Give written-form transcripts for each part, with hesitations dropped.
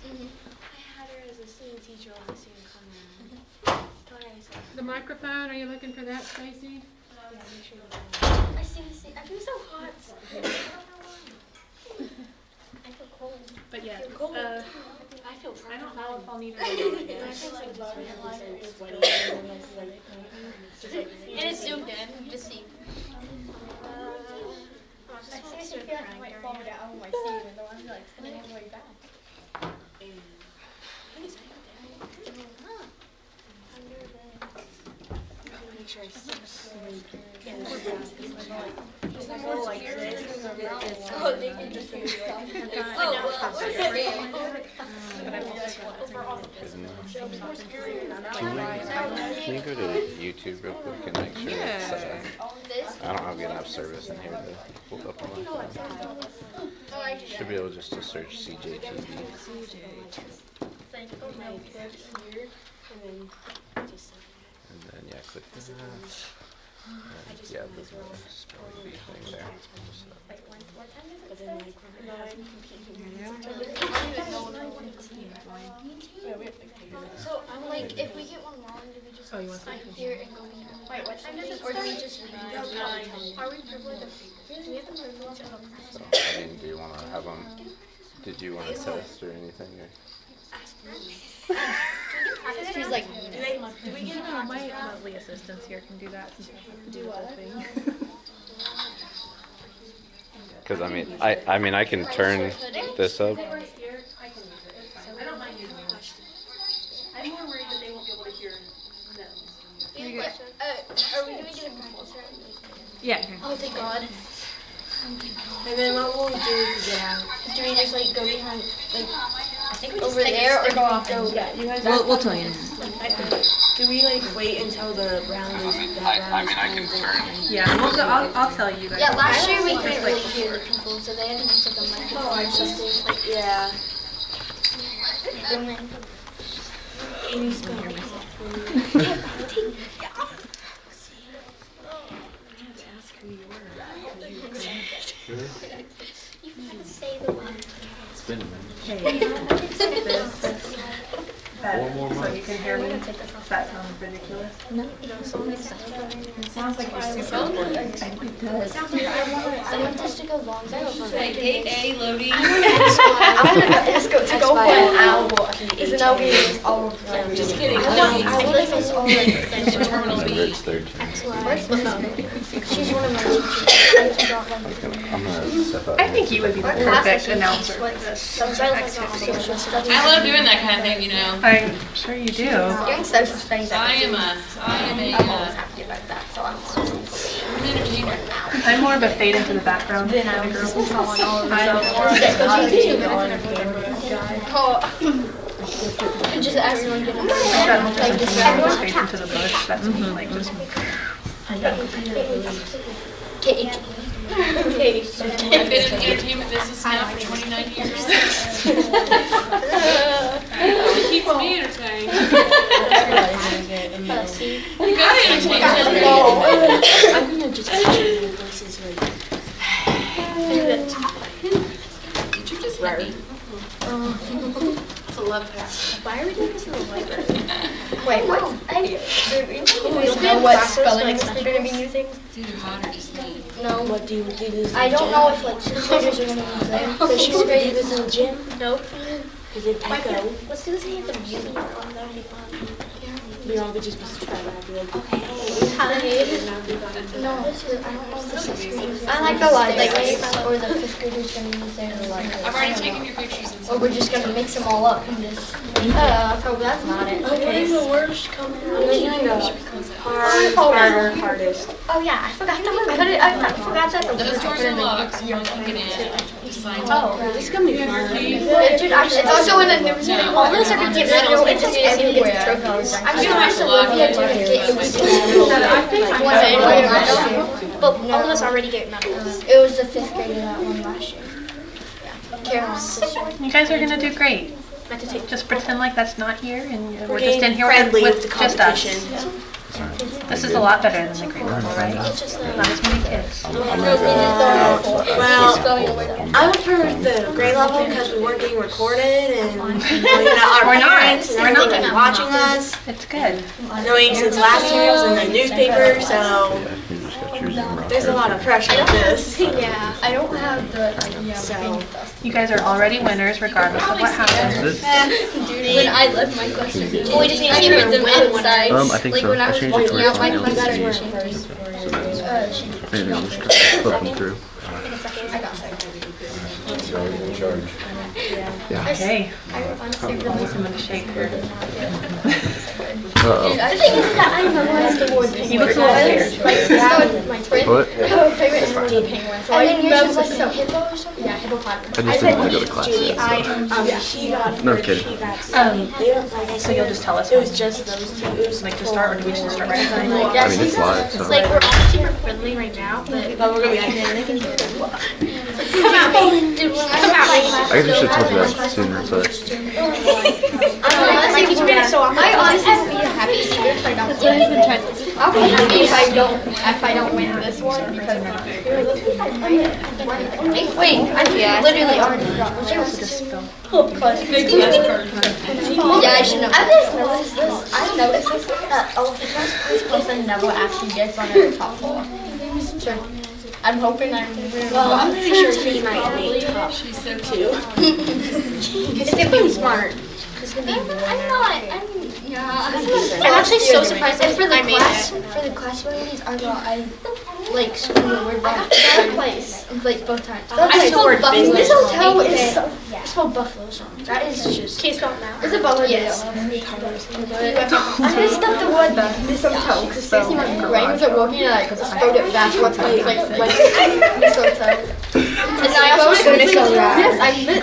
I had her as a student teacher on this year. The microphone, are you looking for that, Stacy? Yeah, make sure you I feel so hot. I don't know why. I feel cold. But yeah, I feel I don't know if I'll need it again. And it's zoomed in. Just see. I seriously feel like I might fall down on my seat even though I'm like sitting all the way back. make sure I sleep. Like this. Can you go to YouTube real quick and make sure it's, I don't have good enough service in here to pull up on my phone. Should be able just to search CJTV. And then yeah, click that. And yeah, there's a spelling bee thing there. So I'm like, if we get one wrong, do we just sign here and go here? Wait, what time does it start? Or do we just leave? Are we privileged? Do we have the privilege of a So, I mean, do you want to have them, did you want to test or anything? Or? She's like, My lovely assistants here can do that. Do what? Because I mean, I can turn this up. I don't mind using it. I'm more worried that they won't be able to hear them. are we doing it a practice run? Yeah. Oh, thank God. And then what will we do if we get out? Do we just like go behind, like, over there, or go? Yeah, you guys. We'll tell you. Do we like wait until the round is that round? I can turn. Yeah, I'll tell you guys. Yeah, last year we couldn't really hear the people, so they had to use like a microphone or something. Like, Yeah. booming. Amy's going. You can say the word. It's been a minute. So you can hear me? Does that sound ridiculous? No, it Sounds like you're super important. I want this to go longer. Gate A loading. I want this to go for an hour. Because then I'll be all of them. Just kidding. I feel like it's all like Terminal B. It's third turn. she's one of my teachers. I'm gonna step out. I think you would be the perfect announcer for this. I love doing that kind of thing, you know. I'm sure you do. Doing social studies. I am a I'm always happy about that, so I'm honestly an entertainer. I'm more of a fade into the background kind of girl. And just everyone get Like just fade into the bush. That's me. Like just. Katie. I've been in the entertainment business now for 29 years. It keeps me entertained. Good entertainment. I'm gonna just change the voices like. Did you just hit me? It's a love pass. Why are we doing this in the library? Wait, what? We don't know what spelling we're going to be using. It's either hot or just me. No. What do you do this? I don't know if like sisters are going to use it. Does she want to do this in the gym? Nope. Is it echo? Let's do this in the music. That would be fun. We all could just be trying to be like, okay. No, I don't know if the 6th I like the library, or the 5th graders going to use their library. I've already taken your pictures and Or we're just going to mix them all up and just. Oh, that's not it. What is the worst coming out? Hardest. Oh yeah, I forgot to put it. I forgot that the those doors are locked, so no one can in. Sign Oh, This is gonna be fun. dude, it's also in the news. All those are getting it's just everywhere. I'm surprised Olivia didn't get but all of us already get medals. It was the 5th grade of that one last year. Yeah, Karen's sister. You guys are gonna do great. Meant to take Just pretend like that's not here, and we're just in here friendly with the just us. competition. This is a lot better than the grade level, right? It's just Not as many kids. I'm gonna go. Well, I would prefer the grade level because we weren't being recorded and knowing that our We're not. parents and We're not. everything are watching us. It's good. Knowing since last year it was in the newspaper, so You just got your Zoom there's a lot of pressure with this. Yeah, I don't have the So You guys are already winners regardless of what happens. when I left my question. Well, we just need to keep them inside. I think like so. when I I was changed it to working where out my someone else question. can change it. And then just flip them through. Yeah. Okay. Someone to shake her. Uh-oh. The thing is that I memorized the word penguin. He looks a little scared. My sister, my twin, What? her favorite animal was a penguin. So I memorized like some hippo or something. Yeah, hippopotamus. I just didn't want to go to class yet, so. she got No kidding. she got So you'll just tell us. it was just those two. It was Like to start, or do we just start right away? I mean, it's live, so. It's like we're all super friendly right now, but but we're gonna be acting. come at me. Dude, when I come at me. I guess I should have told you that sooner, but. I honestly would be happy even if I don't win. I'll be happy if I don't win this one because wait, I literally already forgot. Yeah, I should know. I've noticed this. I've noticed this that the first person never actually gets on the top floor. Sure. I'm hoping I'm really Well, I'm pretty sure she might make top She's so two. It's gonna be smart. It's gonna be I'm not. I'm actually so surprised that for the class reunions I like screw the word wrong. Third place. Like both times. I scored business. This hotel is so it's called Buffalo song. That is just Case got now. it's a Buffalo. Yes. I messed up the word mistletoe because Stacey my brains are working and I spelled it backwards. Like mistletoe. And I also mistletoe. Yes, I knew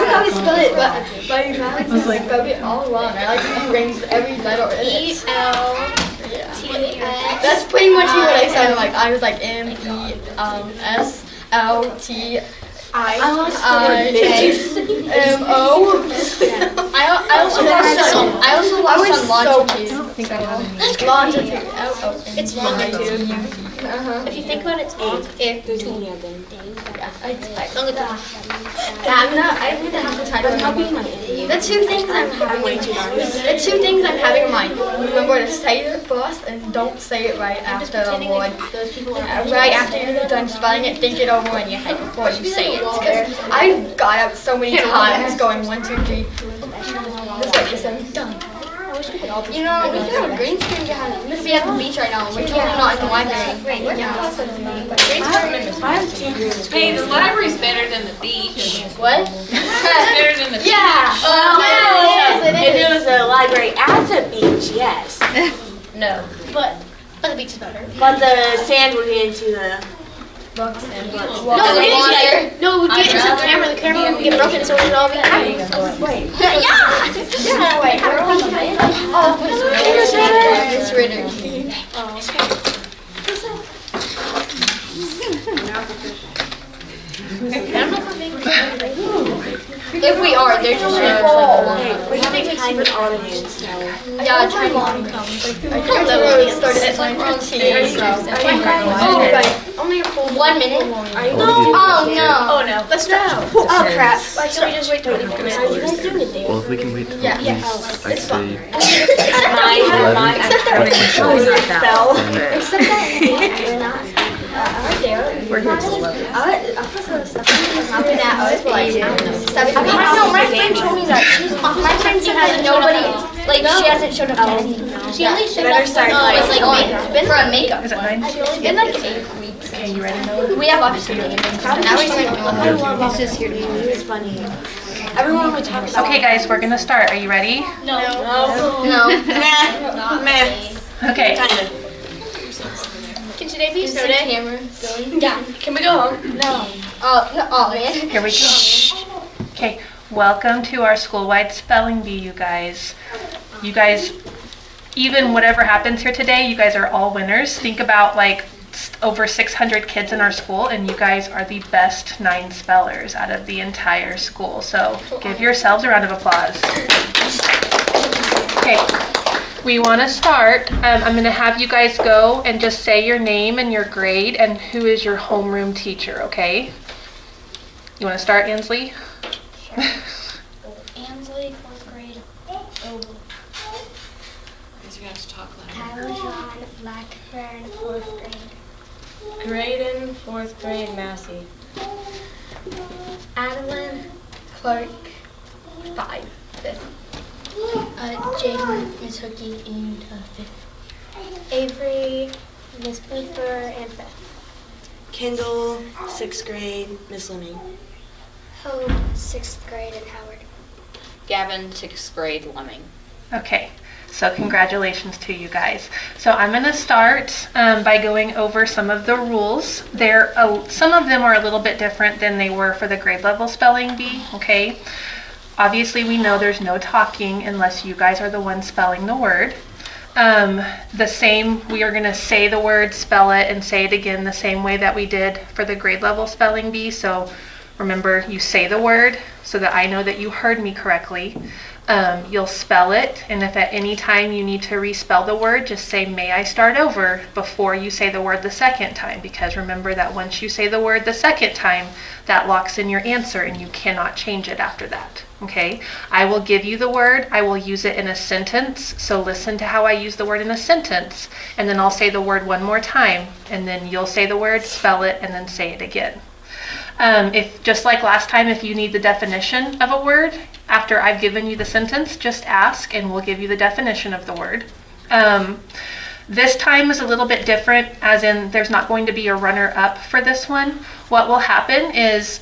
how to spell it, but my mouth was like spelled it all wrong. I like arranged every letter in it. That's pretty much what I sounded like. I was like MESLTIMO. I also lost on longitude. Longitude. It's longitude. If you think about it, it's There's any of them. I need to have the title. The two things I'm having. The two things I'm having in mind. Remember to say it first and don't say it right after the word. Right after you're done spelling it, think it over in your head before you say it. Because I got out so many times going 1, 2, 3. Done. You know, we can have a green screen behind us. Miss, we at the beach right now. We're totally not in the library. Hey, the library's better than the beach. What? It's better than the beach. Yeah. If it was a library at the beach, yes. No. But the beach is better. But the sand would get into the. No, we would get into the camera. The camera would get broken, so it would all be happy. Wait. Yeah. Wait. Oh, it's Ritter. If we are, they're just We have a time in audience, so. yeah, time on comes. I can't remember it started at 9:15. Oh, right. Only a full 1 minute. No. Oh no. Let's go. Oh crap. Should we just wait 20 minutes? Are you guys doing it there? Well, if we can wait till Yeah. I'd say At 9, Except that fell. Except that we're not. We're here till 11. I'll put some stuff happened at us for like 7. No, my friend told me that my friend said that nobody, like she hasn't showed up to anything. She only showed up for a makeup. Is it 9? It's been like 8 weeks. Okay, you ready, Noah? We have obviously meetings. Now we're trying to I love office here. It was funny. Everyone would talk about. Okay, guys, we're gonna start. Are you ready? No. Meh. Okay. Kind of. Can today be snow day? Yeah. Can we go home? No. Oh, man. Here we go. Okay, welcome to our school-wide spelling bee, you guys. You guys, even whatever happens here today, you guys are all winners. Think about like over 600 kids in our school, and you guys are the best 9 spellers out of the entire school. So give yourselves a round of applause. Okay, we want to start. I'm going to have you guys go and just say your name and your grade and who is your homeroom teacher, okay? You want to start, Ansley? Sure. Ansley, 4th grade. Oval. You're gonna have to talk louder. Tyler John Blackburn, 4th grade. Graydon, 4th grade, Massey. Adeline Clark, 5th. Jaden, Miss Hookie, and 5th. Avery, Miss Boofer, and 5th. Kendall, 6th grade, Miss Lemming. Hope, 6th grade, and Howard. Gavin, 6th grade, Lemming. Okay, so congratulations to you guys. So I'm going to start by going over some of the rules. Some of them are a little bit different than they were for the grade level spelling bee, okay? Obviously, we know there's no talking unless you guys are the ones spelling the word. The same, we are going to say the word, spell it, and say it again the same way that we did for the grade level spelling bee. So remember, you say the word so that I know that you heard me correctly. You'll spell it, and if at any time you need to respell the word, just say, may I start over, before you say the word the second time, because remember that once you say the word the second time, that locks in your answer and you cannot change it after that. Okay, I will give you the word, I will use it in a sentence, so listen to how I use the word in a sentence, and then I'll say the word one more time, and then you'll say the word, spell it, and then say it again. If just like last time, if you need the definition of a word, after I've given you the sentence, just ask and we'll give you the definition of the word. This time is a little bit different, as in there's not going to be a runner-up for this one. What will happen is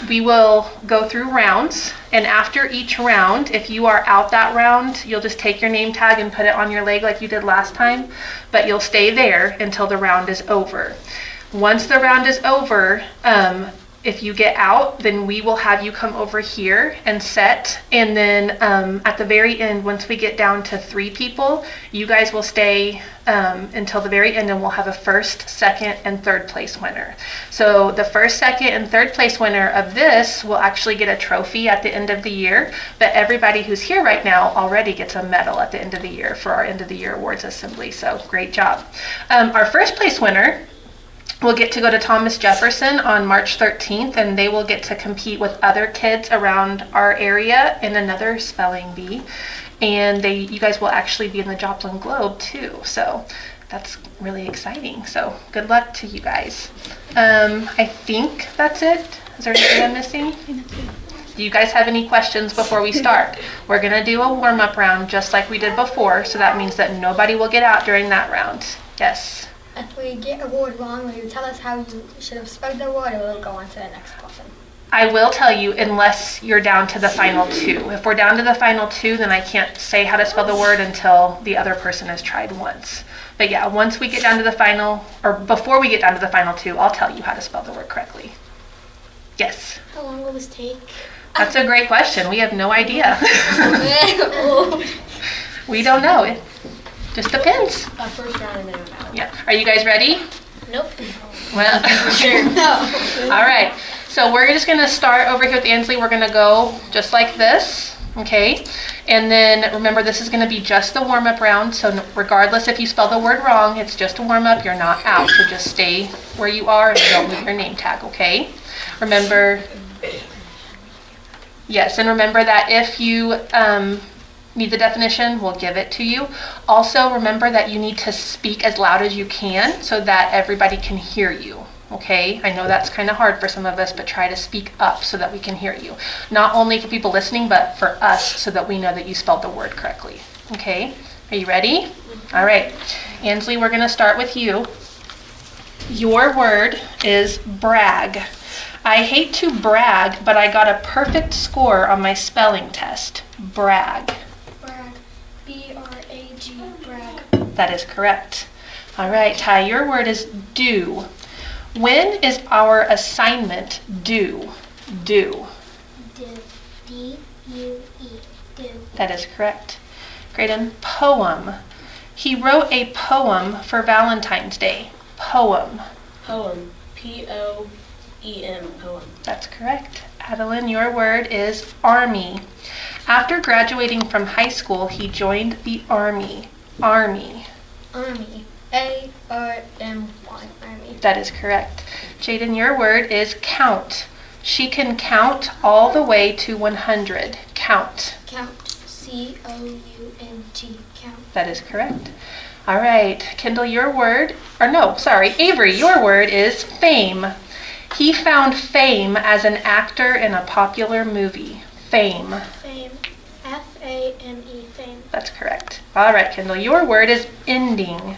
we will go through rounds, and after each round, if you are out that round, you'll just take your name tag and put it on your leg like you did last time, but you'll stay there until the round is over. Once the round is over, if you get out, then we will have you come over here and set, and then at the very end, once we get down to 3 people, you guys will stay until the very end, and we'll have a 1st, 2nd, and 3rd place winner. So the 1st, 2nd, and 3rd place winner of this will actually get a trophy at the end of the year, but everybody who's here right now already gets a medal at the end of the year for our end of the year awards assembly, so great job. Our 1st place winner will get to go to Thomas Jefferson on March 13th, and they will get to compete with other kids around our area in another spelling bee. And you guys will actually be in the Joplin Globe too. So that's really exciting. So good luck to you guys. I think that's it. Is there anything I'm missing? Do you guys have any questions before we start? We're gonna do a warm-up round just like we did before. So that means that nobody will get out during that round. Yes. If we get a word wrong, will you tell us how you should have spelled the word, or will we go on to the next question? I will tell you unless you're down to the final 2. If we're down to the final 2, then I can't say how to spell the word until the other person has tried once. But yeah, once we get down to the final, or before we get down to the final 2, I'll tell you how to spell the word correctly. Yes? How long will this take? That's a great question. We have no idea. We don't know. It just depends. First round and then round. Yeah. Are you guys ready? Nope. Well, sure. All right. So we're just going to start over here with Ansley. We're going to go just like this, okay? And then remember, this is going to be just the warm-up round. So regardless if you spell the word wrong, it's just a warm-up. You're not out. So just stay where you are and don't move your name tag, okay? Remember, yes, and remember that if you need the definition, we'll give it to you. Also, remember that you need to speak as loud as you can so that everybody can hear you. Okay, I know that's kind of hard for some of us, but try to speak up so that we can hear you. Not only for people listening, but for us so that we know that you spelled the word correctly. Okay, are you ready? All right, Ansley, we're going to start with you. Your word is brag. I hate to brag, but I got a perfect score on my spelling test. Brag. Brag. B-R-A-G. Brag. That is correct. All right, Ty, your word is due. When is our assignment due? Due. D-U-E. Due. That is correct. Graydon, poem. He wrote a poem for Valentine's Day. Poem. Poem. P-O-E-M. Poem. That's correct. Adeline, your word is army. After graduating from high school, he joined the Army. Army. Army. A-R-M-Y. Army. That is correct. Jaden, your word is count. She can count all the way to 100. Count. Count. C-O-U-N-T. Count. That is correct. All right, Kendall, your word, or no, sorry, Avery, your word is fame. He found fame as an actor in a popular movie. Fame. Fame. F-A-M-E. Fame. That's correct. All right, Kendall, your word is ending.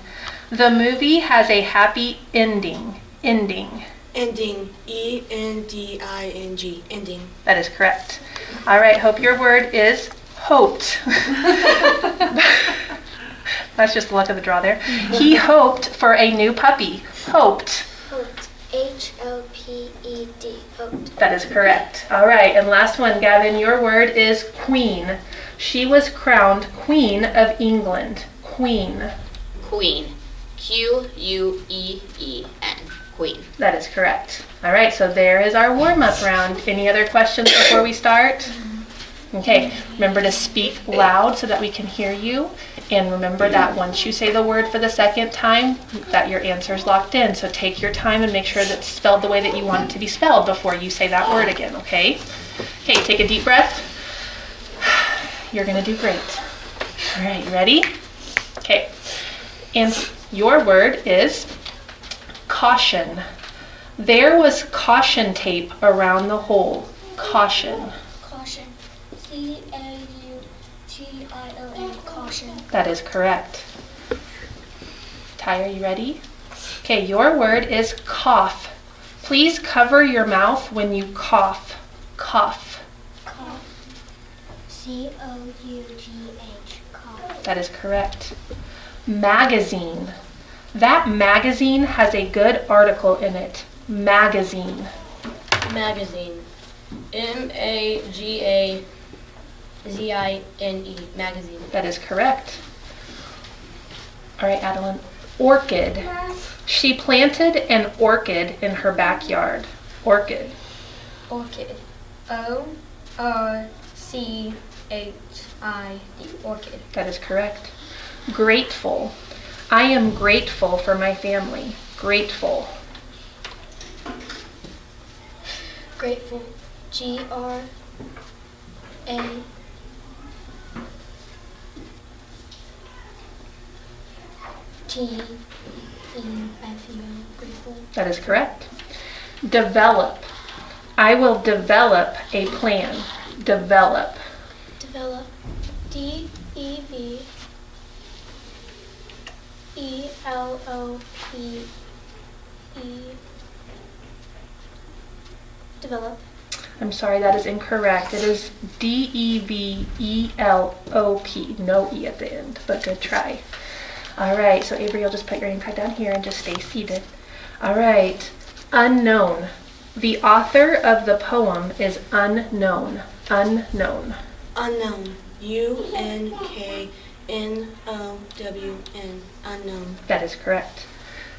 The movie has a happy ending. Ending. Ending. E-N-D-I-N-G. Ending. That is correct. All right, Hope, your word is hoped. That's just the luck of the draw there. He hoped for a new puppy. Hoped. Hoped. H-O-P-E-D. Hoped. That is correct. All right, and last one, Gavin, your word is queen. She was crowned Queen of England. Queen. Queen. Q-U-E-E-N. Queen. That is correct. All right, so there is our warm-up round. Any other questions before we start? Okay, remember to speak loud so that we can hear you. And remember that once you say the word for the second time, that your answer is locked in. So take your time and make sure that it's spelled the way that you want it to be spelled before you say that word again, okay? Okay, take a deep breath. You're gonna do great. All right, you ready? Okay, and your word is caution. There was caution tape around the hole. Caution. Caution. C-A-U-T-I-O-N. Caution. That is correct. Ty, are you ready? Okay, your word is cough. Please cover your mouth when you cough. Cough. Cough. C-O-U-G-H. Cough. That is correct. Magazine. That magazine has a good article in it. Magazine. Magazine. M-A-G-A-Z-I-N-E. Magazine. That is correct. All right, Adeline. Orchid. She planted an orchid in her backyard. Orchid. Orchid. O-R-C-H-I-D. Orchid. That is correct. Grateful. I am grateful for my family. Grateful. Grateful. G-R-A-T-E-F-U-L. Grateful. That is correct. Develop. I will develop a plan. Develop. Develop. D-E-V-E-L-O-P-E. Develop. I'm sorry, that is incorrect. It is D-E-V-E-L-O-P. No E at the end, but good try. All right, so Avery, you'll just put your name tag down here and just stay seated. All right, unknown. The author of the poem is unknown. Unknown. Unknown. U-N-K-N-O-W-N. Unknown. That is correct.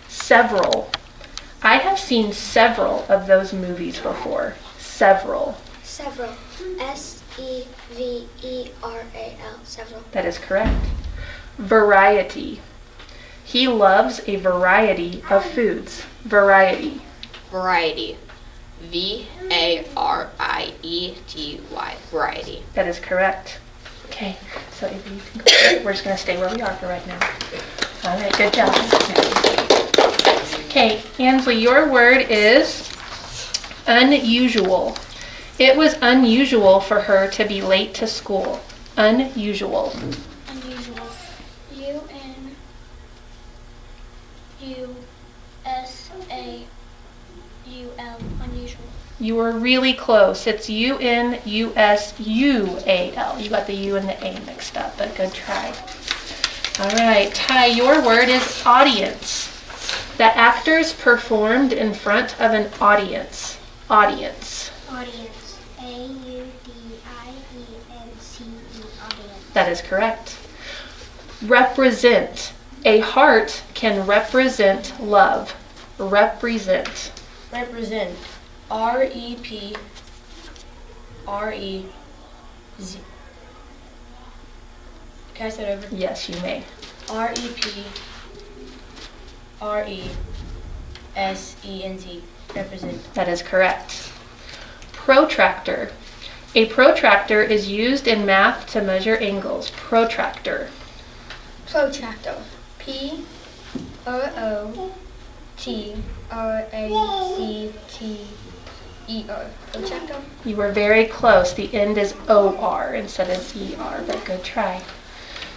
Several. I have seen several of those movies before. Several. Several. S-E-V-E-R-A-L. Several. That is correct. Variety. He loves a variety of foods. Variety. Variety. V-A-R-I-E-T-Y. Variety. That is correct. Okay, so if you can go ahead, we're just going to stay where we are for right now. All right, good job. Okay, Ansley, your word is unusual. It was unusual for her to be late to school. Unusual. Unusual. U-N-U-S-A-U-L. Unusual. You were really close. It's U-N-U-S-U-A-L. You got the U and the A mixed up, but good try. All right, Ty, your word is audience. The actors performed in front of an audience. Audience. Audience. A-U-D-I-E-N-C-E. Audience. That is correct. Represent. A heart can represent love. Represent. Represent. R-E-P-R-E-Z. Can I start over? Yes, you may. REPRESENT. Represent. That is correct. Protractor. A protractor is used in math to measure angles. Protractor. Protractor. PROTRACTER. Protractor. You were very close. The end is OR instead of ER, but good try.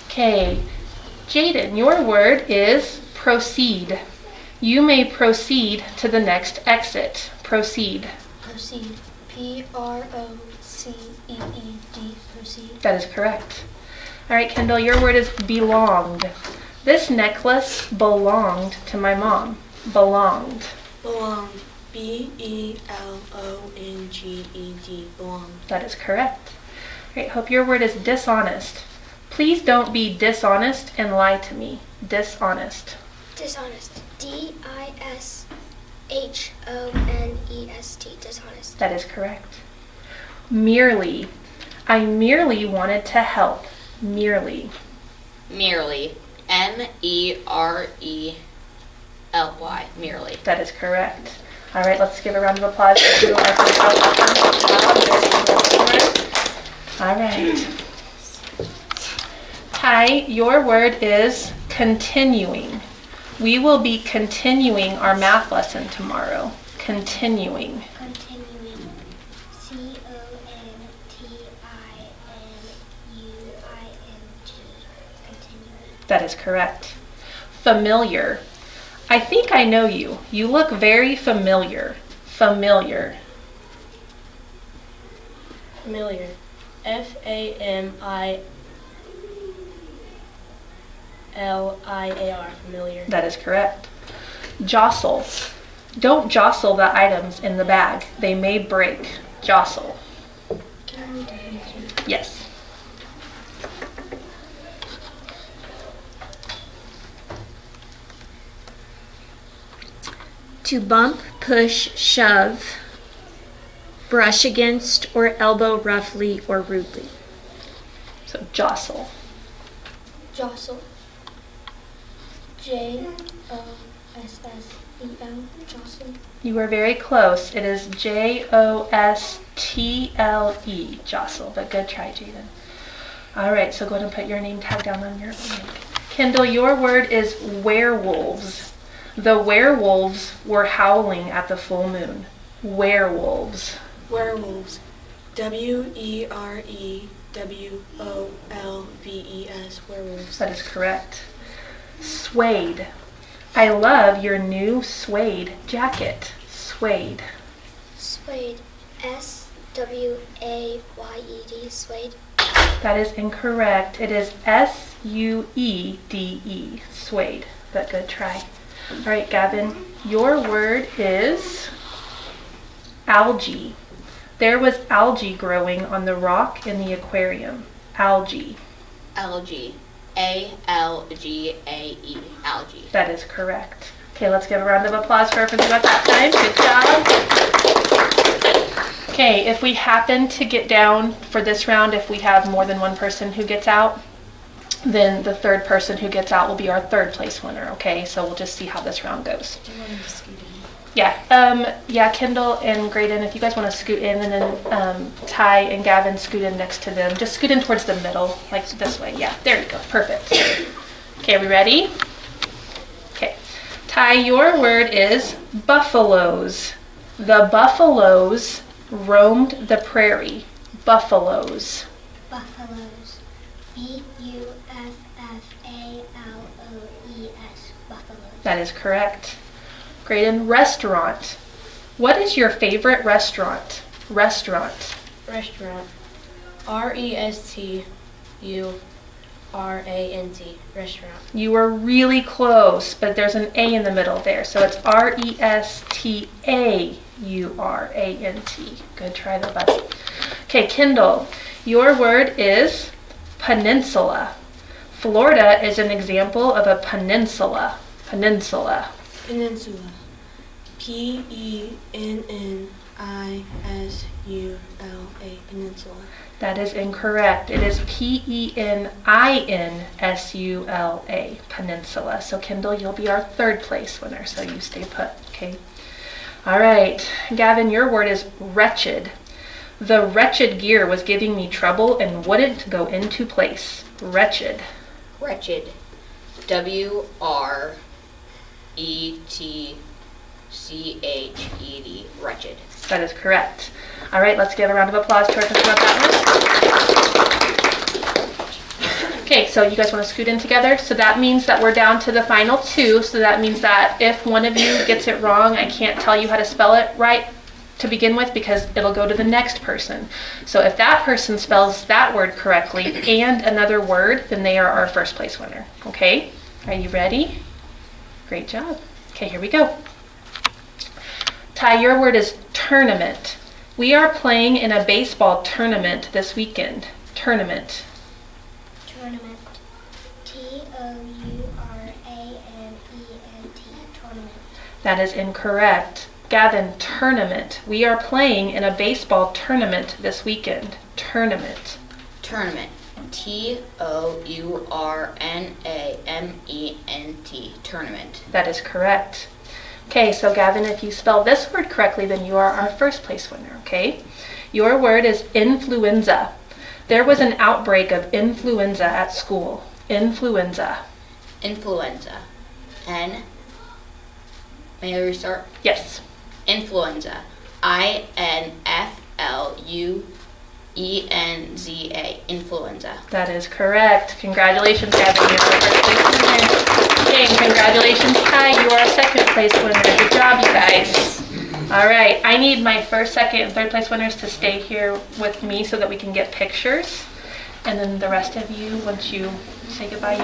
Okay, Jaden, your word is proceed. You may proceed to the next exit. Proceed. Proceed. PROCEED. Proceed. That is correct. All right, Kendall, your word is belonged. This necklace belonged to my mom. Belonged. Belonged. BELONGED. Belonged. That is correct. All right, hope your word is dishonest. Please don't be dishonest and lie to me. Dishonest. Dishonest. DISHONEST. Dishonest. That is correct. Merely. I merely wanted to help. Merely. Merely. MERELY. Merely. That is correct. All right, let's give a round of applause to our All right. Ty, your word is continuing. We will be continuing our math lesson tomorrow. Continuing. Continuing. CONTINUING. Continuing. That is correct. Familiar. I think I know you. You look very familiar. Familiar. Familiar. FAMILIAR. Familiar. That is correct. Jostle. Don't jostle the items in the bag. They may break. Jostle. Yes. To bump, push, shove, brush against, or elbow roughly or rudely. So jostle. Jostle. JOSSEL. Jostle. You are very close. It is JOSTLE. Jostle. But good try, Jaden. All right, so go ahead and put your name tag down on your link. Kendall, your word is werewolves. The werewolves were howling at the full moon. Werewolves. Werewolves. WEREWOLVES. Werewolves. That is correct. Suede. I love your new suede jacket. Suede. Suede. SWAYED. Suede. That is incorrect. It is SUEDE. Suede. But good try. All right, Gavin, your word is algae. There was algae growing on the rock in the aquarium. Algae. Algae. ALGAE. Algae. That is correct. Okay, let's give a round of applause for everything about that time. Good job. Okay, if we happen to get down for this round, if we have more than one person who gets out, then the third person who gets out will be our third place winner, okay? So we'll just see how this round goes. Do you want me to scoot in? Yeah, Kendall and Graydon, if you guys want to scoot in, and then Ty and Gavin scoot in next to them. Just scoot in towards the middle, like this way. Yeah, there you go. Perfect. Okay, are we ready? Okay. Ty, your word is buffaloes. The buffaloes roamed the prairie. Buffaloes. Buffaloes. BUFFALOES. Buffaloes. That is correct. Graydon, restaurant. What is your favorite restaurant? Restaurant. Restaurant. RESTURANT. Restaurant. You were really close, but there's an A in the middle there. So it's RESTAURANT. Good try, though, bud. Okay, Kendall, your word is peninsula. Florida is an example of a peninsula. Peninsula. Peninsula. PENNINSULA. peninsula. That is incorrect. It is Peninsula, peninsula. So Kendall, you'll be our third place winner, so you stay put, okay? All right, Gavin, your word is wretched. The wretched gear was giving me trouble and wouldn't go into place. Wretched. Wretched. WRETCHED. Wretched. That is correct. All right, let's give a round of applause to our person about that one. Okay, so you guys want to scoot in together? So that means that we're down to the final two. So that means that if one of you gets it wrong, I can't tell you how to spell it right to begin with because it'll go to the next person. So if that person spells that word correctly and another word, then they are our first place winner. Okay? Are you ready? Great job. Okay, here we go. Ty, your word is tournament. We are playing in a baseball tournament this weekend. Tournament. Tournament. TOURANEMENT. Tournament. That is incorrect. Gavin, tournament. We are playing in a baseball tournament this weekend. Tournament. Tournament. TOURNAMENT. Tournament. That is correct. Okay, so Gavin, if you spell this word correctly, then you are our first place winner, okay? Your word is influenza. There was an outbreak of influenza at school. Influenza. Influenza. May I restart? Yes. Influenza. INFLUENZA. Influenza. That is correct. Congratulations, Gavin. You are our first place winner. Okay, and congratulations, Ty. You are our second place winner. Good job, you guys. All right. I need my first, second, and third place winners to stay here with me so that we can get pictures. And then the rest of you, once you say goodbye, you